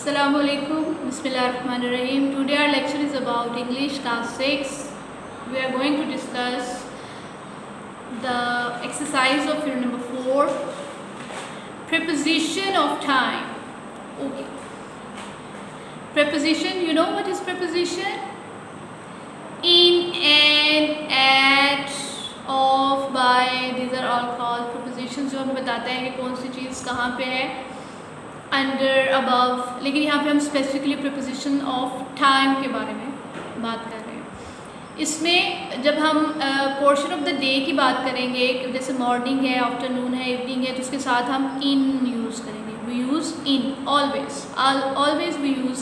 Assalamualaikum. Bismillahirrahmanirrahim. Today our lecture is about English class 6. We are going to discuss the exercise of year number 4, preposition of time. Okay. Preposition, you know what is preposition? In, and, at, of, by, these are all called prepositions, जो हमें बताते हैं कि कौन सी चीज़ कहाँ पे है, under, above. लेकिन यहाँ पे हम स्पेसिफिकली प्रीपोजिशन ऑफ टाइम के बारे में बात कर रहे हैं. इसमें जब हम पोर्शन ऑफ द डे की बात करेंगे, जैसे मॉर्निंग है, आफ्टरनून है, इवनिंग है, तो उसके साथ हम इन यूज़ करेंगे. We use in always we use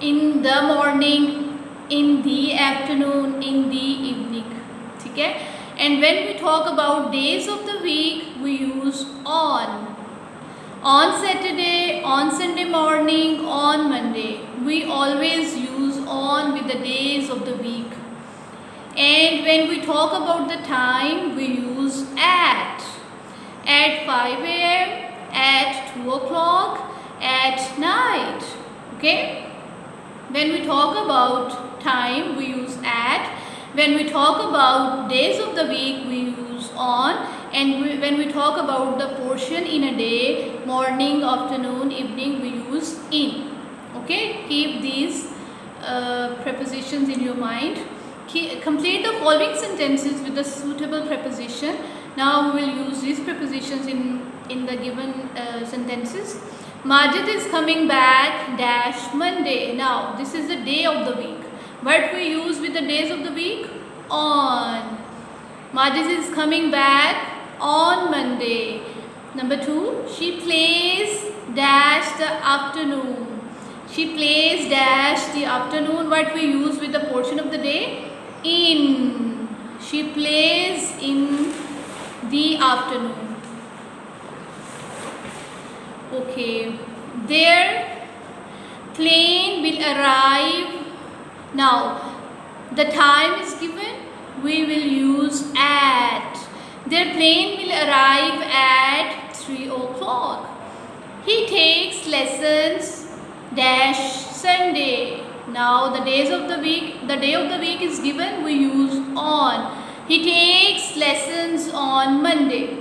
in the morning, in the afternoon, in the evening. ठीक है. And when we talk about days of the week we use on Saturday, on Sunday morning, on Monday. We always use on with the days of the week. And when we talk about the time, we use at 5 a.m., at 2 o'clock, at night. Okay? When we talk about time, we use at. When we talk about days of the week, we use on. And when we talk about the portion in a day, morning, afternoon, evening, we use in. Okay? Keep these prepositions in your mind. Complete the following sentences with the suitable preposition. Now we will use these prepositions in the given sentences. Majid is coming back dash Monday. Now this is the day of the week. What we use with the days of the week? On. Majid is coming back on Monday. Number 2, she plays dash the afternoon. She plays dash the afternoon. What we use with the portion of the day? In. She plays in the afternoon. Okay. Their plane will arrive. Now the time is given. We will use at. Their plane will arrive at 3 o'clock. He takes lessons dash Sunday. Now the days of the week, the day of the week is given, we use on. He takes lessons on Monday.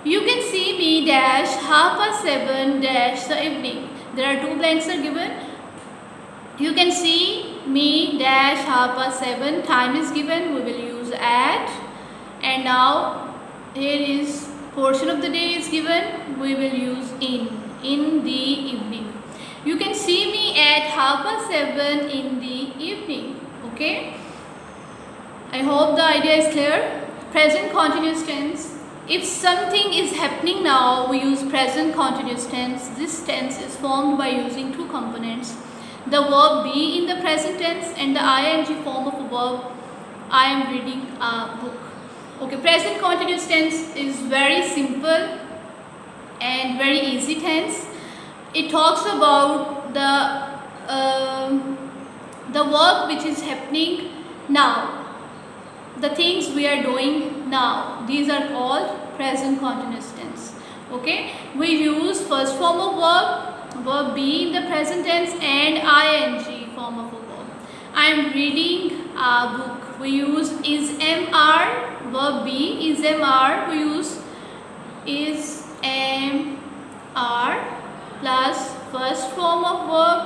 You can see me dash 7:30 dash the evening. There are 2 blanks are given. You can see me dash 7:30. Time is given, we will use at. And now here is portion of the day is given, we will use in the evening. You can see me at 7:30 in the evening. Okay, I hope the idea is clear. Present continuous tense. If something is happening now, we use present continuous tense. This tense is formed by using 2 components, the verb be in the present tense and the ing form of a verb. I am reading a book. Okay, present continuous tense is very simple and very easy tense. It talks about the work which is happening now, the things we are doing now. These are called present continuous tense. Okay, we use first form of verb be in the present tense and ing form of a verb. I am reading a book. We use is mr. Verb be is mr. We use is mr plus first form of verb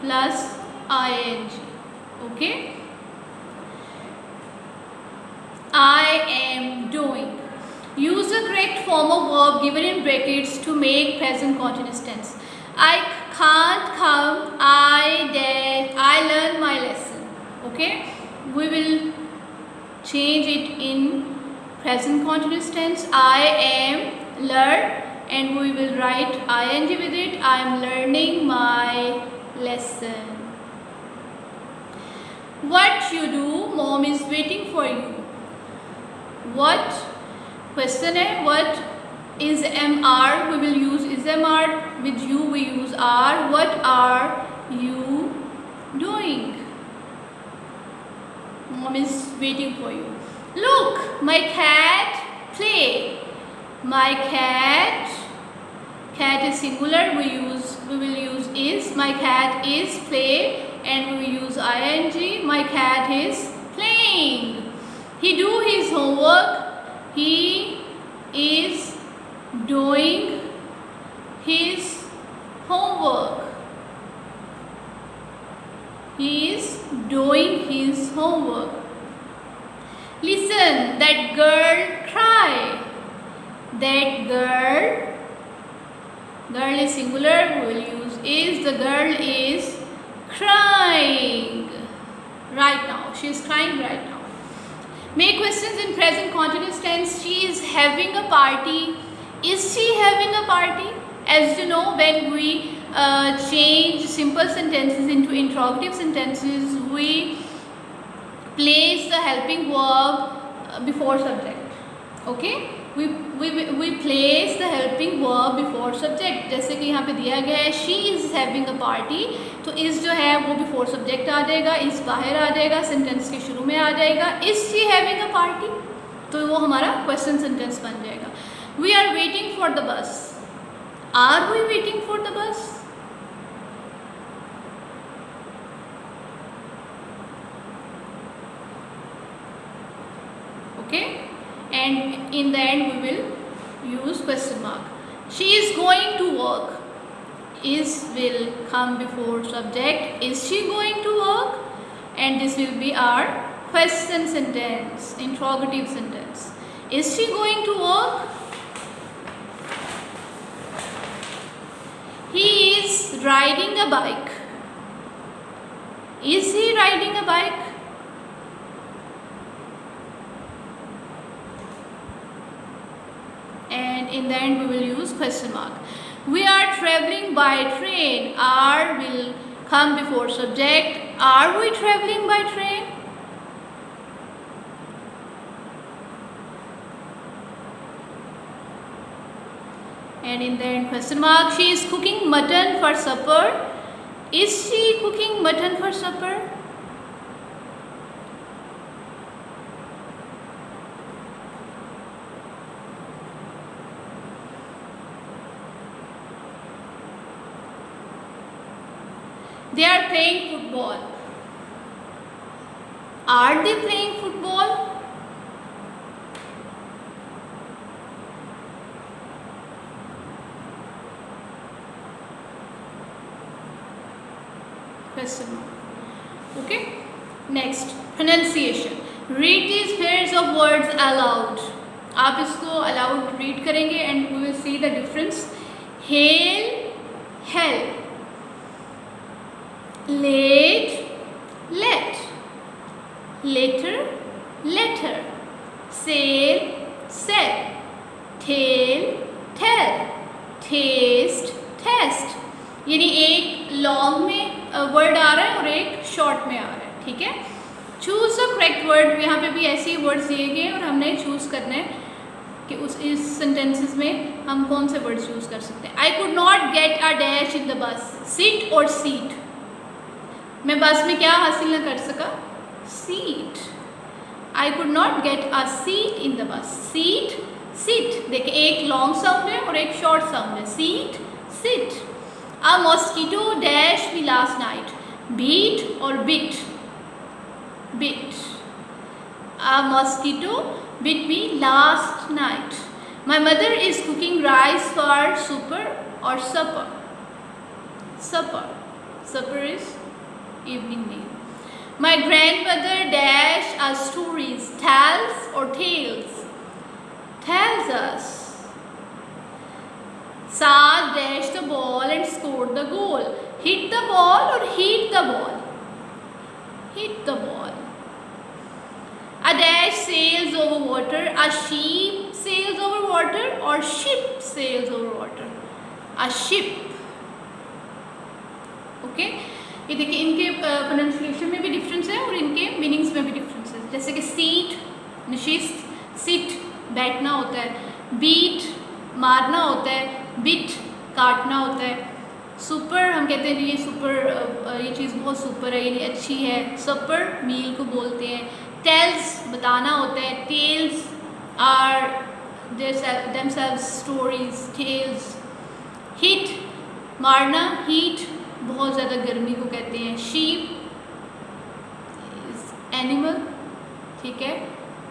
plus ing. Okay, I am doing. Use the correct form of verb given in brackets to make present continuous tense. I can't come. I learn my lesson. Okay, we will change it in present continuous tense. I am learn, and we will write ing with it. I am learning my lesson. What you do? Mom is waiting for you. What? Question है. What is mr? We will use is mr. With you we use are. What are you doing? Mom is waiting for you. Look, my cat play. My cat. Cat is singular. We will use is. My cat is play, and we will use ing. My cat is playing. He do his homework. He is doing his homework. He is doing his homework. Listen, that girl cry. That girl is singular, we will use is. The girl is crying right now. She is crying right now. Make questions in present continuous tense. She is having a party. Is she having a party? As you know, when we change simple sentences into interrogative sentences, we place the helping verb before subject. Okay, we place the helping verb before subject. जैसे कि यहाँ पे दिया गया है she is having a party, तो is जो है वो before subject आ जाएगा, is बाहर आ जाएगा, sentence के शुरू में आ जाएगा. is she having a party, तो वो हमारा question sentence बन जाएगा. We are waiting for the bus. Are we waiting for the bus? Okay, and in the end we will use question mark. She is going to work. Is will come before subject. Is she going to work? And this will be our question sentence, interrogative sentence. Is she going to work? He is riding a bike. Is he riding a bike? And in the end we will use question mark. We are traveling by train. Are will come before subject. Are we traveling by train? And in the end question mark. She is cooking mutton for supper. Is she cooking mutton for supper? They are playing football. Are they playing football? Question mark. Okay. Next, pronunciation. Read these pairs of words aloud. आप इसको aloud read करेंगे and we will see the difference. Hail, help. Late, let. Later, letter. Sail, sail. Tail, tell. Taste, test. यानी एक long में word आ रहा है और एक शॉर्ट में आ रहा है. ठीक है. Choose the correct word. यहाँ पे भी ऐसे ही वर्ड्स दिए गए और हमने चूज करना है कि इस सेंटेंसेस में हम कौन से वर्ड चूज कर सकते हैं. I could not get a dash in the bus. Sit और सीट. मैं बस में क्या हासिल न कर सका? Seat. I could not get a seat in the bus. Seat, sit. देखिए एक लॉन्ग साउंड है और एक शॉर्ट साउंड है. Seat, sit. A mosquito dash me last night. Beat और bit. Bit. A mosquito bit me last night. My mother is cooking rice for super और सपर. सपर. सपर is evening meal. My grandmother dash us stories. Tells or tales? Tells us. Saad dashed the ball and scored the goal. Hit the ball or hit the ball? Hit the ball. A dash sails over water. A sheep sails over water or ship sails over water? A ship. Okay. ये देखिए इनके pronunciation में भी difference है और इनके meanings में भी डिफरेंस है. जैसे कि सीट नशिस्त, सिट बैठना होता है, बीट मारना होता है, बिट काटना होता है, सुपर हम कहते हैं ये सुपर ये चीज़ बहुत सुपर है, ये अच्छी है. सपर मील को बोलते हैं. टेल्स बताना होता है. Tales are themselves stories, tales. Heat, मारना, heat बहुत ज़्यादा गर्मी को कहते हैं. Sheep is animal, ठीक है,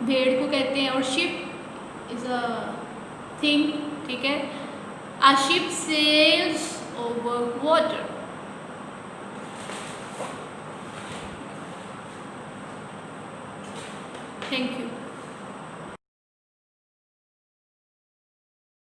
भेड़ को कहते हैं. और ship is a thing, ठीक है. A ship sails over water.